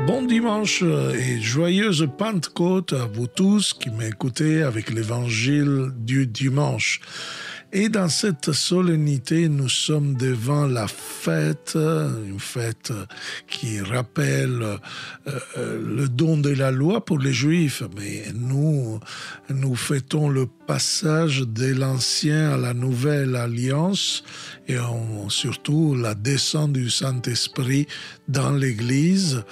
Bon dimanche et joyeuse Pentecôte à vous tous qui m'écoutez avec l'évangile du dimanche. Et dans cette solennité, nous sommes devant la fête, une fête qui rappelle le don de la loi pour les Juifs. Mais nous fêtons le passage de l'Ancien à la Nouvelle Alliance et surtout la descente du Saint-Esprit dans l'Église.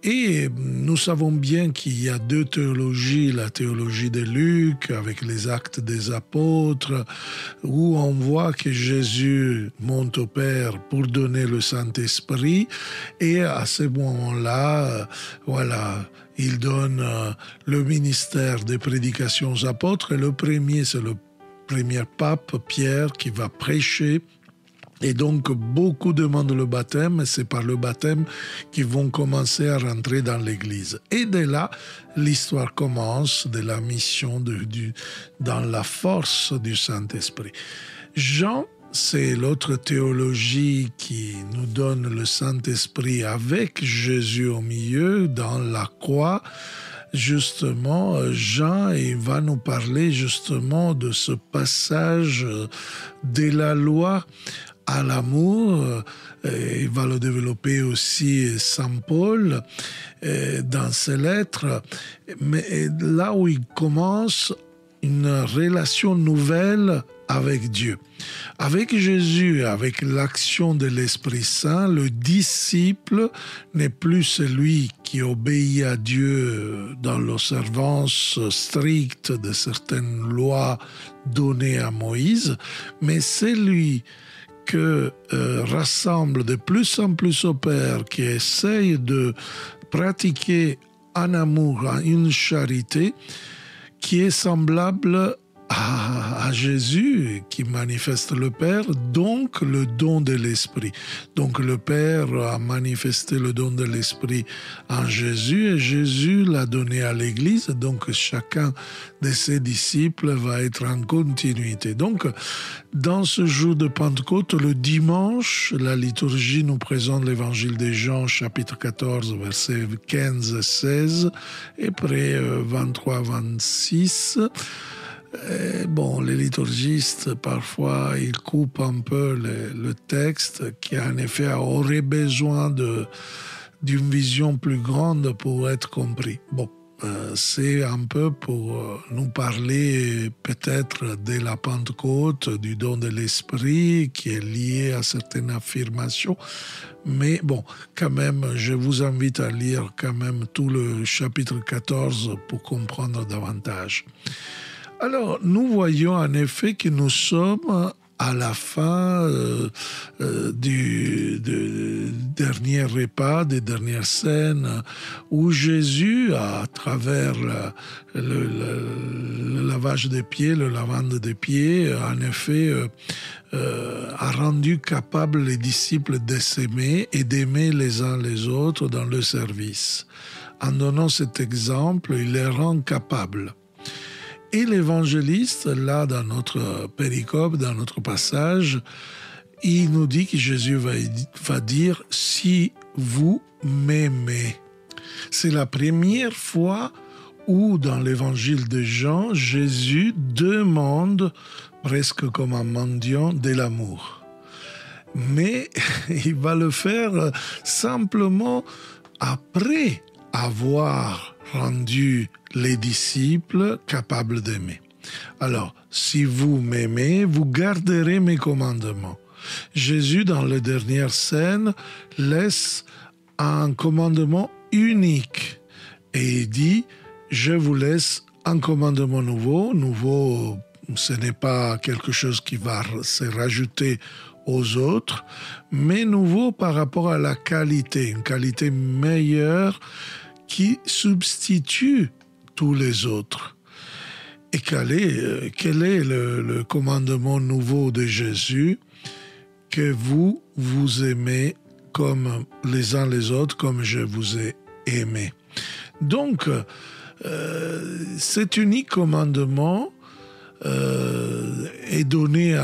Et nous savons bien qu'il y a deux théologies, la théologie de Luc avec les actes des apôtres, où on voit que Jésus monte au Père pour donner le Saint-Esprit, et à ce moment-là, il donne le ministère des prédications aux apôtres, et le premier, c'est le premier pape, Pierre, qui va prêcher. Et donc, beaucoup demandent le baptême, et c'est par le baptême qu'ils vont commencer à rentrer dans l'Église. Et de là, l'histoire commence de la mission dans la force du Saint-Esprit. Jean, c'est l'autre théologie qui nous donne le Saint-Esprit avec Jésus au milieu, dans la croix. Justement, Jean, il va nous parler justement de ce passage de la loi à l'amour. Il va le développer aussi Saint Paul dans ses lettres, mais là où il commence une relation nouvelle avec Dieu. Avec Jésus, avec l'action de l'Esprit Saint, le disciple n'est plus celui qui obéit à Dieu dans l'observance stricte de certaines lois données à Moïse, mais c'est lui que rassemble de plus en plus au Père, qui essaye de pratiquer en amour, en une charité, qui est semblable à Jésus, qui manifeste le Père, donc le don de l'Esprit. Donc le Père a manifesté le don de l'Esprit en Jésus, et Jésus l'a donné à l'Église, donc chacun de ses disciples va être en continuité. Donc, dans ce jour de Pentecôte, le dimanche, la liturgie nous présente l'évangile de Jean, chapitre 14, versets 15 et 16, et après 23-26. Les liturgistes, parfois, ils coupent un peu le texte qui, en effet, aurait besoin d'une vision plus grande pour être compris. C'est un peu pour nous parler peut-être de la Pentecôte, du don de l'Esprit qui est lié à certaines affirmations. Mais quand même, je vous invite à lire quand même tout le chapitre 14 pour comprendre davantage. Alors, nous voyons en effet que nous sommes à la fin du dernier repas, des dernières scènes, où Jésus, à travers le lavage des pieds, le lavande des pieds, en effet, a rendu capable les disciples de s'aimer et d'aimer les uns les autres dans le service. En donnant cet exemple, il les rend capables. Et l'évangéliste, là, dans notre péricope, dans notre passage, il nous dit que Jésus va dire « si vous m'aimez ». C'est la première fois où, dans l'évangile de Jean, Jésus demande, presque comme un mendiant, de l'amour. Mais il va le faire simplement après avoir rendu les disciples capables d'aimer. Alors, si vous m'aimez, vous garderez mes commandements. Jésus, dans les dernières scènes, laisse un commandement unique et il dit « Je vous laisse un commandement nouveau ». Nouveau, ce n'est pas quelque chose qui va se rajouter aux autres, mais nouveau par rapport à la qualité, une qualité meilleure qui substitue tous les autres. Et quel est le commandement nouveau de Jésus? Que vous vous aimez comme les uns les autres, comme je vous ai aimé. Donc, cet unique commandement est donné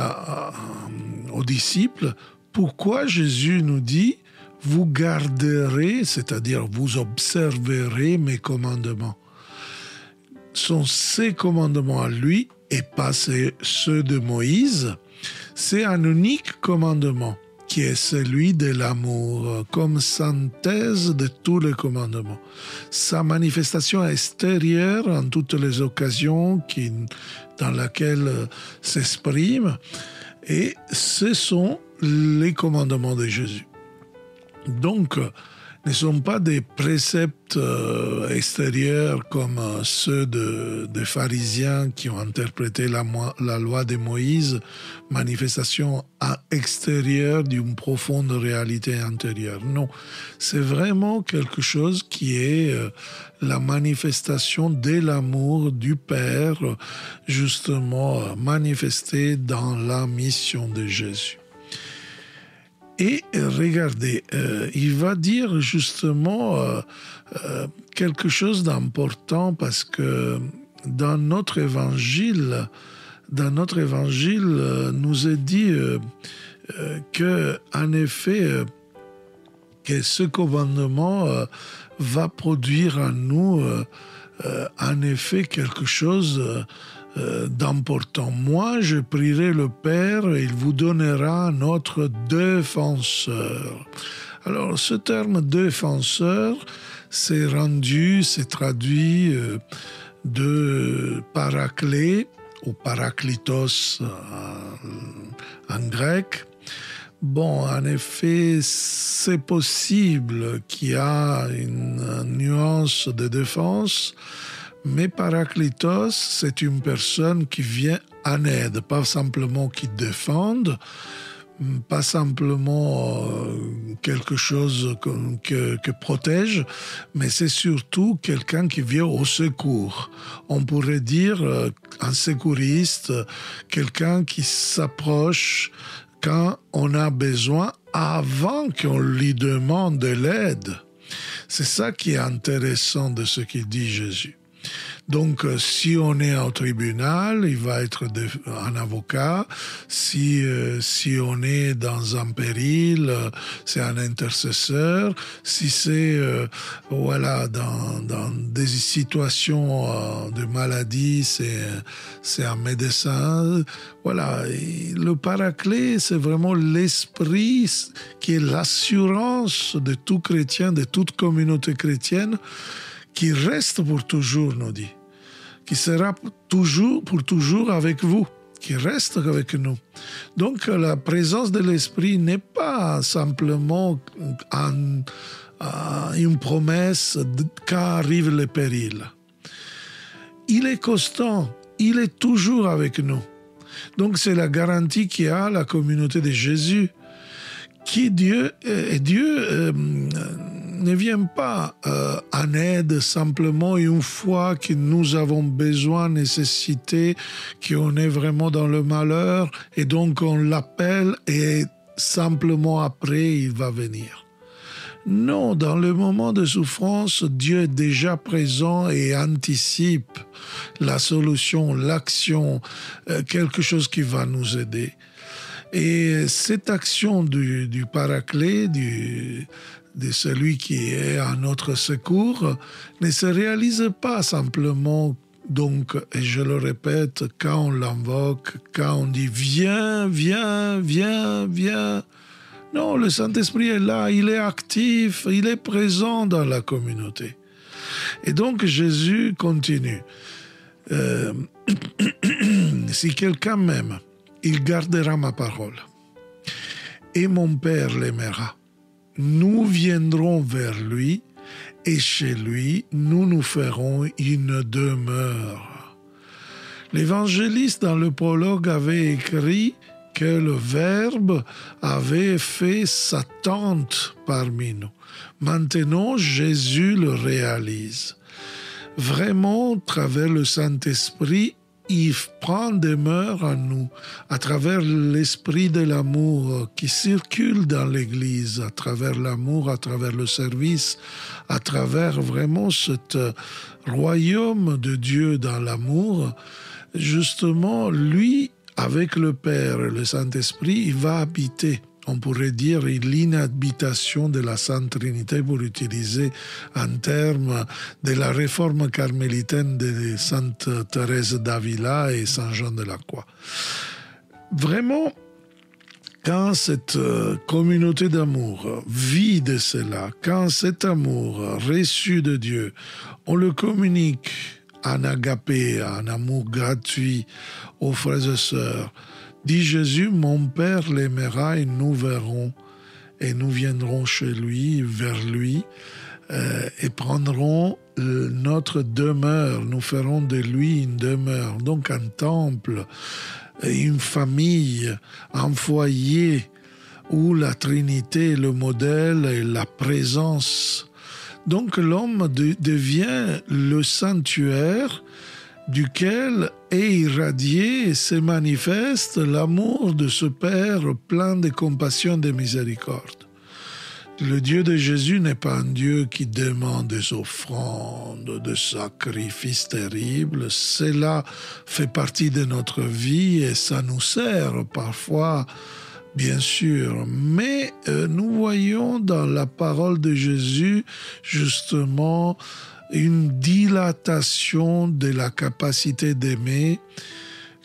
aux disciples. Pourquoi Jésus nous dit vous garderez, c'est-à-dire vous observerez mes commandements. Sont ses commandements à lui et pas ceux de Moïse. C'est un unique commandement qui est celui de l'amour, comme synthèse de tous les commandements. Sa manifestation extérieure en toutes les occasions dans lesquelles s'exprime, et ce sont les commandements de Jésus. Donc, ne sont pas des préceptes extérieurs comme ceux des pharisiens qui ont interprété la loi de Moïse, manifestation extérieure d'une profonde réalité intérieure. Non, c'est vraiment quelque chose qui est la manifestation de l'amour du Père, justement manifesté dans la mission de Jésus. Et regardez, il va dire justement quelque chose d'important parce que dans notre évangile, nous est dit que, en effet, que ce commandement va produire en nous, en effet, quelque chose d'important. Moi, je prierai le Père et il vous donnera notre défenseur. Alors, ce terme défenseur, c'est traduit de paraclé ou parakletos en grec. Bon, en effet, c'est possible qu'il y a une nuance de défense, mais Parakletos, c'est une personne qui vient en aide, pas simplement qui défende, pas simplement quelque chose que protège, mais c'est surtout quelqu'un qui vient au secours. On pourrait dire un secouriste, quelqu'un qui s'approche quand on a besoin avant qu'on lui demande de l'aide. C'est ça qui est intéressant de ce qu'il dit Jésus. Donc, si on est au tribunal, il va être un avocat. Si on est dans un péril, c'est un intercesseur. Si c'est dans des situations de maladie, c'est un médecin. Voilà, et le paraclet, c'est vraiment l'esprit qui est l'assurance de tout chrétien, de toute communauté chrétienne, qui reste pour toujours, nous dit, qui sera pour toujours avec vous, qui reste avec nous. Donc la présence de l'Esprit n'est pas simplement une promesse quand arrivent les périls. Il est constant, il est toujours avec nous. Donc c'est la garantie qu'il y a à la communauté de Jésus, qui Dieu ne vient pas en aide simplement une fois que nous avons besoin, nécessité, qu'on est vraiment dans le malheur, et donc on l'appelle et simplement après il va venir. Non, dans le moment de souffrance, Dieu est déjà présent et anticipe la solution, l'action, quelque chose qui va nous aider. Et cette action du paraclet, de celui qui est à notre secours, ne se réalise pas simplement, donc, et je le répète, quand on l'invoque, quand on dit « Viens, viens, viens, viens ». Non, le Saint-Esprit est là, il est actif, il est présent dans la communauté. Et donc Jésus continue. Si quelqu'un m'aime, il gardera ma parole. Et mon Père l'aimera. Nous viendrons vers lui, et chez lui, nous ferons une demeure. L'évangéliste, dans le prologue, avait écrit que le Verbe avait fait sa tente parmi nous. Maintenant, Jésus le réalise. Vraiment, à travers le Saint-Esprit, il prend demeure en nous, à travers l'esprit de l'amour qui circule dans l'Église, à travers l'amour, à travers le service, à travers vraiment ce royaume de Dieu dans l'amour. Justement, lui, avec le Père et le Saint-Esprit, il va habiter on pourrait dire l'inhabitation de la Sainte Trinité pour utiliser un terme de la réforme carmélitaine de Sainte Thérèse d'Avila et Saint Jean de la Croix. Vraiment, quand cette communauté d'amour vit de cela, quand cet amour reçu de Dieu, on le communique en agapé, en amour gratuit aux frères et sœurs, dit Jésus, mon Père l'aimera et nous verrons, et nous viendrons chez lui, vers lui, et prendrons notre demeure, nous ferons de lui une demeure, donc un temple, une famille, un foyer où la Trinité est le modèle et la présence. Donc l'homme devient le sanctuaire duquel est irradié et se manifeste l'amour de ce Père plein de compassion et de miséricorde. Le Dieu de Jésus n'est pas un Dieu qui demande des offrandes, des sacrifices terribles. Cela fait partie de notre vie et ça nous sert parfois, bien sûr. Mais nous voyons dans la parole de Jésus justement une dilatation de la capacité d'aimer,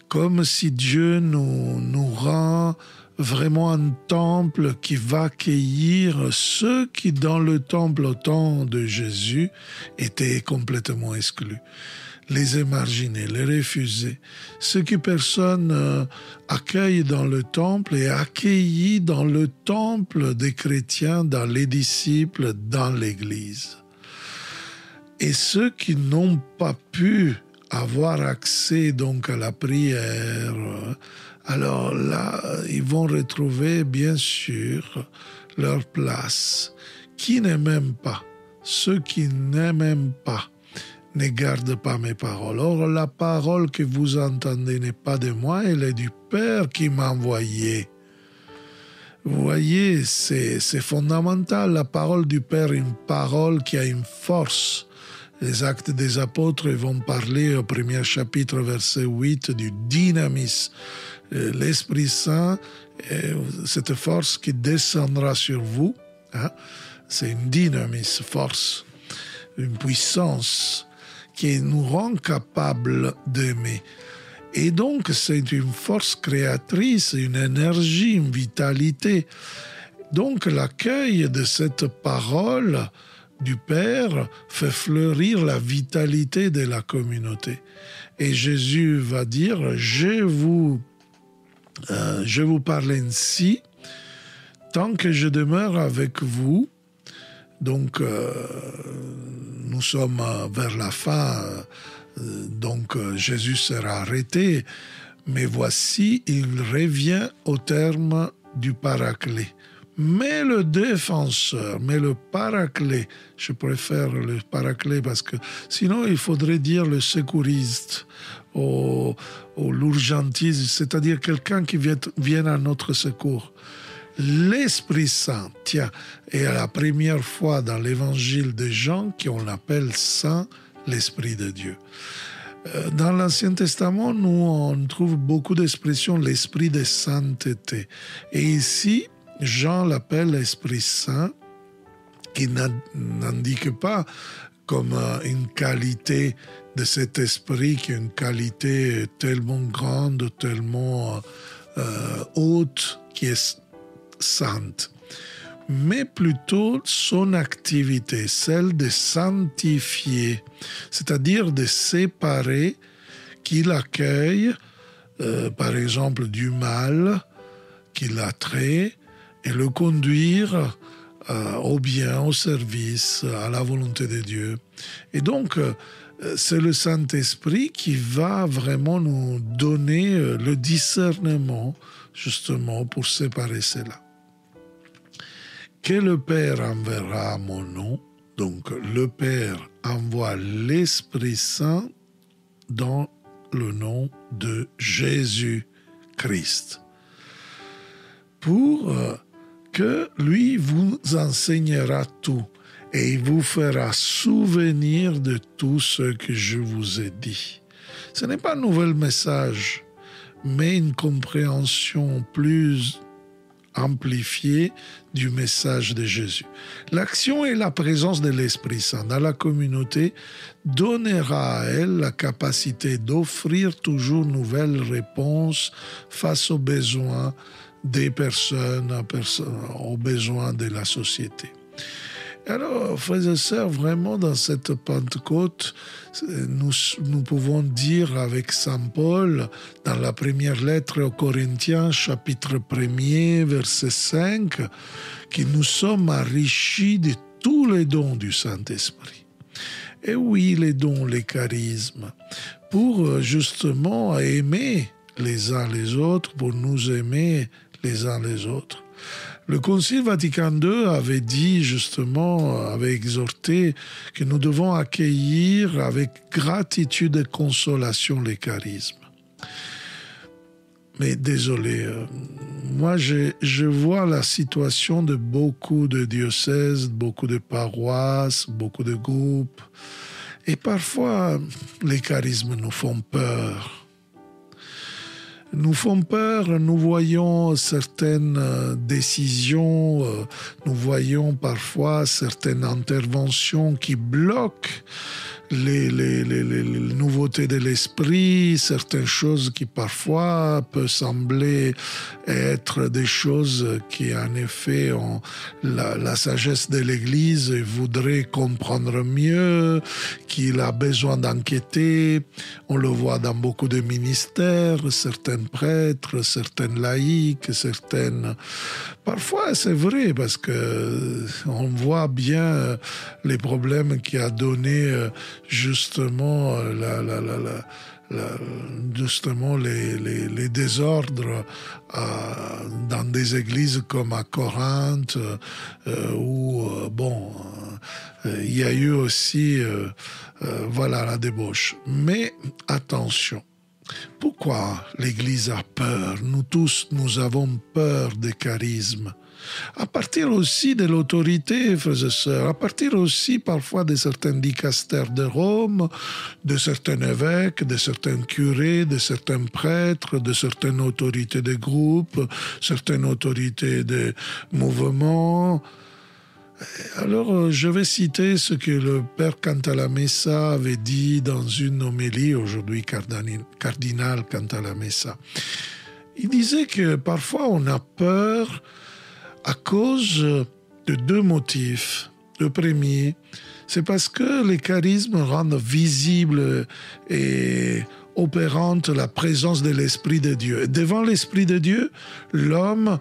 comme si Dieu nous rend vraiment un temple qui va accueillir ceux qui, dans le temple au temps de Jésus, étaient complètement exclus. Les émarginés, les refusés, ceux que personne accueille dans le temple et accueillis dans le temple des chrétiens, dans les disciples, dans l'Église. Et ceux qui n'ont pas pu avoir accès donc à la prière, alors là, ils vont retrouver bien sûr leur place. Qui n'aiment pas, ceux qui n'aiment pas, ne gardent pas mes paroles. Or, la parole que vous entendez n'est pas de moi, elle est du Père qui m'a envoyé. Vous voyez, c'est fondamental, la parole du Père, une parole qui a une force. Les Actes des Apôtres vont parler au premier chapitre, verset 8, du dynamisme. L'Esprit Saint, cette force qui descendra sur vous, hein, c'est une dynamisme, force, une puissance qui nous rend capables d'aimer. Et donc, c'est une force créatrice, une énergie, une vitalité. Donc, l'accueil de cette parole du Père fait fleurir la vitalité de la communauté. Et Jésus va dire, je vous parle ainsi, tant que je demeure avec vous. Donc, nous sommes vers la fin, donc Jésus sera arrêté, mais voici, il revient au terme du Paraclet. Mais le défenseur, mais le Paraclet, je préfère le Paraclet parce que sinon il faudrait dire le secouriste ou l'urgentiste, c'est-à-dire quelqu'un qui vient à notre secours. L'Esprit Saint, tiens, et à la première fois dans l'évangile de Jean qu'on appelle Saint, l'Esprit de Dieu. Dans l'Ancien Testament, nous on trouve beaucoup d'expressions, l'Esprit de sainteté. Et ici, Jean l'appelle l'Esprit Saint, qui n'indique pas comme une qualité de cet esprit, qui est une qualité tellement grande, tellement haute, qui est sainte, mais plutôt son activité, celle de sanctifier, c'est-à-dire de séparer qui l'accueille, par exemple, du mal qui l'attrait, et le conduire au bien, au service, à la volonté de Dieu. Et donc, c'est le Saint-Esprit qui va vraiment nous donner le discernement, justement, pour séparer cela. Que le Père enverra à mon nom, donc le Père envoie l'Esprit Saint dans le nom de Jésus-Christ, pour que lui vous enseignera tout et il vous fera souvenir de tout ce que je vous ai dit. Ce n'est pas un nouvel message, mais une compréhension plus amplifiée du message de Jésus. L'action et la présence de l'Esprit Saint dans la communauté donnera à elle la capacité d'offrir toujours nouvelles réponses face aux besoins des personnes, aux besoins de la société. Alors, frères et sœurs, vraiment dans cette Pentecôte, nous pouvons dire avec Saint Paul, dans la première lettre aux Corinthiens, chapitre 1er, verset 5, que nous sommes enrichis de tous les dons du Saint-Esprit. Et oui, les dons, les charismes, pour justement aimer les uns les autres, pour nous aimer les uns les autres. Le Concile Vatican II avait dit justement, avait exhorté que nous devons accueillir avec gratitude et consolation les charismes. Mais désolé, moi je vois la situation de beaucoup de diocèses, beaucoup de paroisses, beaucoup de groupes, et parfois les charismes nous font peur. Nous font peur, nous voyons certaines décisions, nous voyons parfois certaines interventions qui bloquent les nouveautés de l'esprit, certaines choses qui parfois peuvent sembler être des choses qui en effet ont la sagesse de l'Église voudrait comprendre mieux, qu'il a besoin d'enquêter. On le voit dans beaucoup de ministères, certains prêtres, certaines laïcs, certaines... Parfois c'est vrai parce que on voit bien les problèmes qui a donné justement justement les désordres dans des églises comme à Corinthe où il y a eu aussi la débauche. Mais attention, pourquoi l'Église a peur? Nous tous, nous avons peur des charismes. À partir aussi de l'autorité, frères et sœurs, à partir aussi parfois de certains dicastères de Rome, de certains évêques, de certains curés, de certains prêtres, de certaines autorités de groupe, certaines autorités de mouvements. Alors, je vais citer ce que le Père Cantalamessa avait dit dans une homélie, aujourd'hui cardinal Cantalamessa. Il disait que parfois on a peur à cause de deux motifs. Le premier, c'est parce que les charismes rendent visible et opérante la présence de l'Esprit de Dieu. Et devant l'Esprit de Dieu, l'homme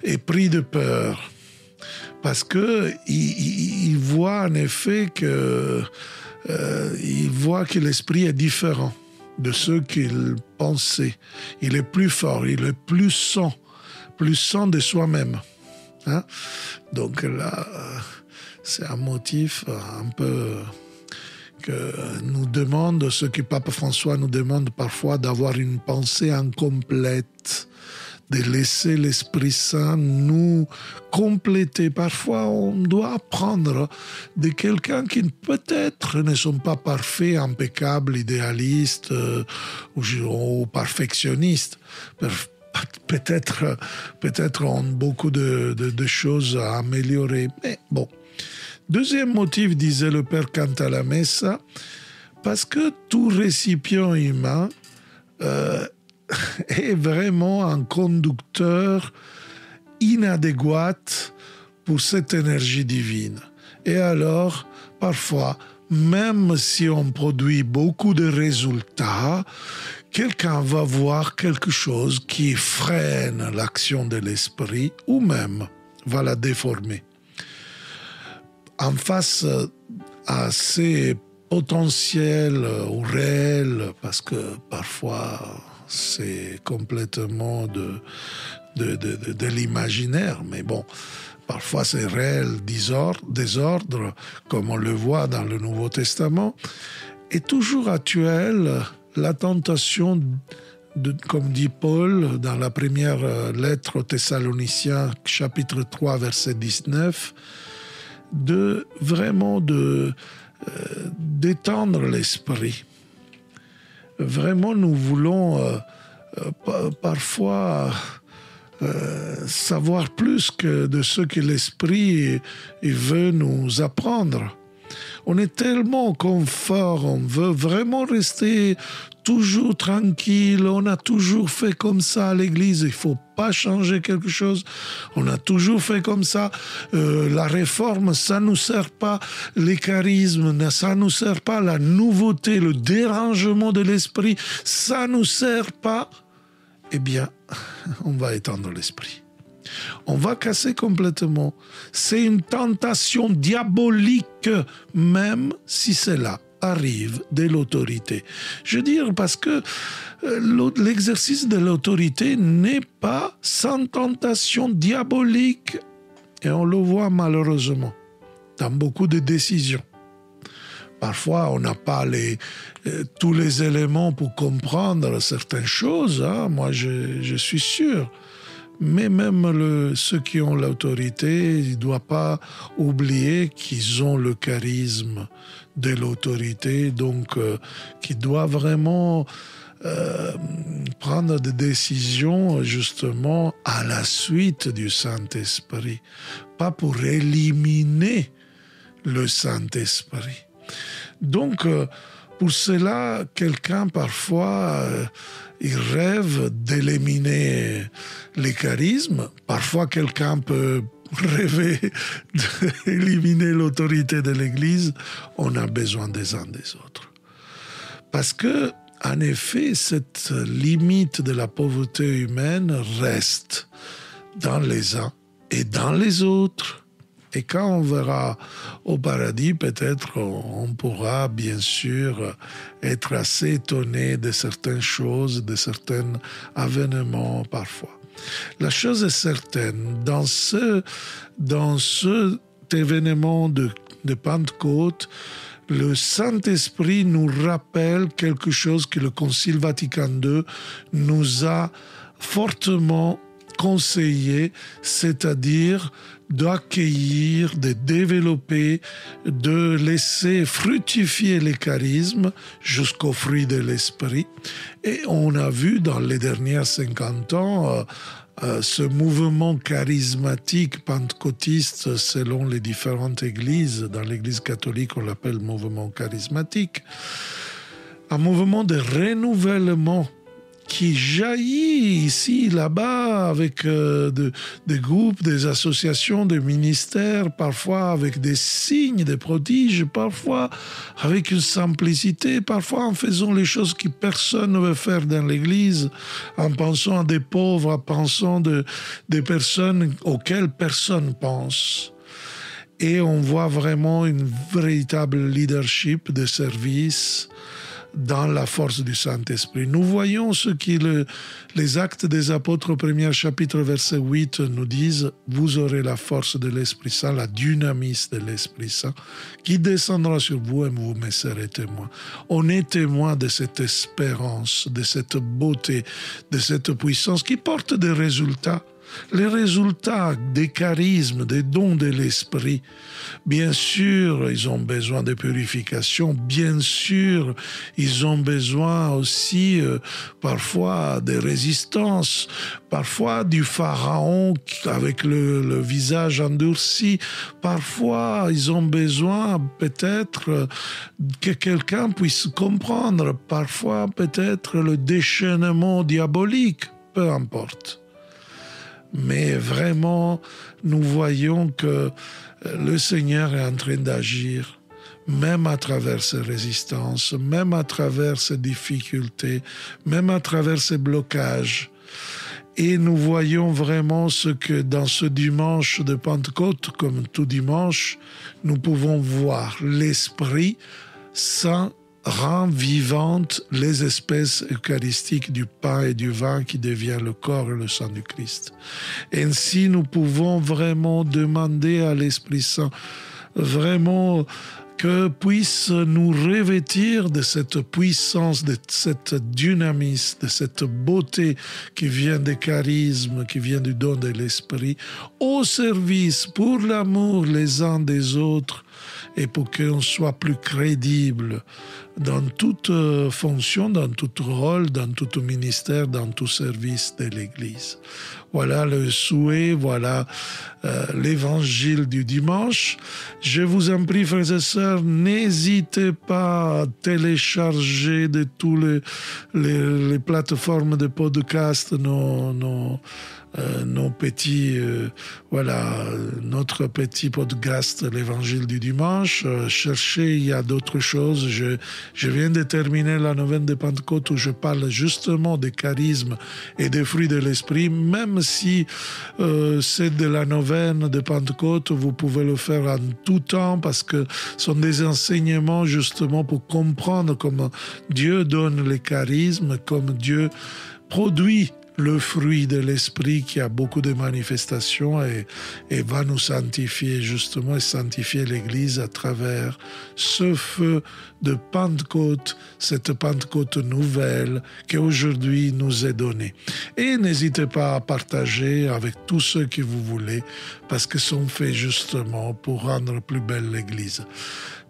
est pris de peur. Parce qu'il voit en effet que l'esprit est différent de ce qu'il pensait. Il est plus fort, il est plus saint de soi-même. Hein? Donc là, c'est un motif un peu que nous demande, ce que Pape François nous demande parfois, d'avoir une pensée incomplète, de laisser l'Esprit Saint nous compléter. Parfois, on doit apprendre de quelqu'un qui peut-être ne sont pas parfaits, impeccables, idéalistes ou perfectionnistes. Peut-être ont beaucoup de choses à améliorer. Mais bon. Deuxième motif, disait le Père Cantalamessa, parce que tout récipient humain est vraiment un conducteur inadéquat pour cette énergie divine. Et alors, parfois, même si on produit beaucoup de résultats, quelqu'un va voir quelque chose qui freine l'action de l'esprit ou même va la déformer. En face à ces potentiels ou réels, parce que parfois c'est complètement de l'imaginaire, mais bon, parfois c'est réel désordre, comme on le voit dans le Nouveau Testament, et toujours actuelle la tentation, comme dit Paul dans la première lettre aux Thessaloniciens, chapitre 3, verset 19, d'étendre l'esprit. Vraiment, nous voulons parfois savoir plus que de ce que l'Esprit il veut nous apprendre. On est tellement au confort, on veut vraiment rester toujours tranquille, on a toujours fait comme ça à l'église, il ne faut pas changer quelque chose, on a toujours fait comme ça, la réforme, ça ne nous sert pas, les charismes, ça ne nous sert pas, la nouveauté, le dérangement de l'esprit, ça ne nous sert pas, eh bien, on va étendre l'esprit. On va casser complètement. C'est une tentation diabolique, même si cela arrive de l'autorité. Je veux dire, parce que l'exercice de l'autorité n'est pas sans tentation diabolique. Et on le voit malheureusement dans beaucoup de décisions. Parfois, on n'a pas tous les éléments pour comprendre certaines choses. Hein. Moi, je suis sûr. Mais même ceux qui ont l'autorité, ils ne doivent pas oublier qu'ils ont le charisme de l'autorité, donc qui doivent vraiment prendre des décisions justement à la suite du Saint-Esprit, pas pour éliminer le Saint-Esprit. Donc, pour cela, quelqu'un parfois, il rêve d'éliminer les charismes. Parfois, quelqu'un peut rêver d'éliminer l'autorité de l'Église. On a besoin des uns des autres. Parce que, en effet, cette limite de la pauvreté humaine reste dans les uns et dans les autres. Et quand on verra au paradis, peut-être on pourra bien sûr être assez étonné de certaines choses, de certains événements parfois. La chose est certaine, dans cet événement de Pentecôte, le Saint-Esprit nous rappelle quelque chose que le Concile Vatican II nous a fortement conseillé, c'est-à-dire d'accueillir, de développer, de laisser fructifier les charismes jusqu'au fruit de l'esprit. Et on a vu dans les derniers 50 ans ce mouvement charismatique pentecôtiste selon les différentes églises. Dans l'église catholique, on l'appelle mouvement charismatique. Un mouvement de renouvellement qui jaillit ici, là-bas, avec des groupes, des associations, des ministères, parfois avec des signes, des prodiges, parfois avec une simplicité, parfois en faisant les choses que personne ne veut faire dans l'Église, en pensant à des pauvres, en pensant des personnes auxquelles personne pense. Et on voit vraiment une véritable leadership de service dans la force du Saint-Esprit. Nous voyons ce que les Actes des Apôtres au premier chapitre, verset 8 nous disent « Vous aurez la force de l'Esprit Saint, la dynamis de l'Esprit Saint, qui descendra sur vous et vous me serez témoins. » On est témoin de cette espérance, de cette beauté, de cette puissance qui porte des résultats. Les résultats des charismes, des dons de l'esprit, bien sûr, ils ont besoin de purification, bien sûr, ils ont besoin aussi parfois de résistance, parfois du pharaon avec le visage endurci, parfois ils ont besoin peut-être que quelqu'un puisse comprendre, parfois peut-être le déchaînement diabolique, peu importe. Mais vraiment, nous voyons que le Seigneur est en train d'agir, même à travers ces résistances, même à travers ces difficultés, même à travers ces blocages. Et nous voyons vraiment ce que dans ce dimanche de Pentecôte, comme tout dimanche, nous pouvons voir l'Esprit Saint rend vivantes les espèces eucharistiques du pain et du vin qui devient le corps et le sang du Christ. Ainsi, nous pouvons vraiment demander à l'Esprit Saint vraiment que puisse nous revêtir de cette puissance, de cette dynamis, de cette beauté qui vient des charismes, qui vient du don de l'Esprit, au service, pour l'amour les uns des autres, et pour qu'on soit plus crédible dans toute fonction, dans tout rôle, dans tout ministère, dans tout service de l'Église. Voilà le souhait, voilà l'évangile du dimanche. Je vous en prie, frères et sœurs, n'hésitez pas à télécharger de tous les plateformes de podcast nos petits, notre petit podcast, l'Évangile du dimanche. Cherchez, il y a d'autres choses. Je viens de terminer la neuvaine de Pentecôte où je parle justement des charismes et des fruits de l'Esprit. Même si c'est de la neuvaine de Pentecôte, vous pouvez le faire en tout temps parce que ce sont des enseignements justement pour comprendre comment Dieu donne les charismes, comme Dieu produit le fruit de l'Esprit qui a beaucoup de manifestations et va nous sanctifier justement et sanctifier l'Église à travers ce feu de Pentecôte, cette Pentecôte nouvelle qui aujourd'hui nous est donnée. Et n'hésitez pas à partager avec tous ceux que vous voulez parce que sont faits justement pour rendre plus belle l'Église.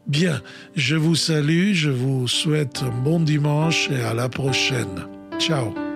Bien, je vous salue, je vous souhaite un bon dimanche et à la prochaine. Ciao.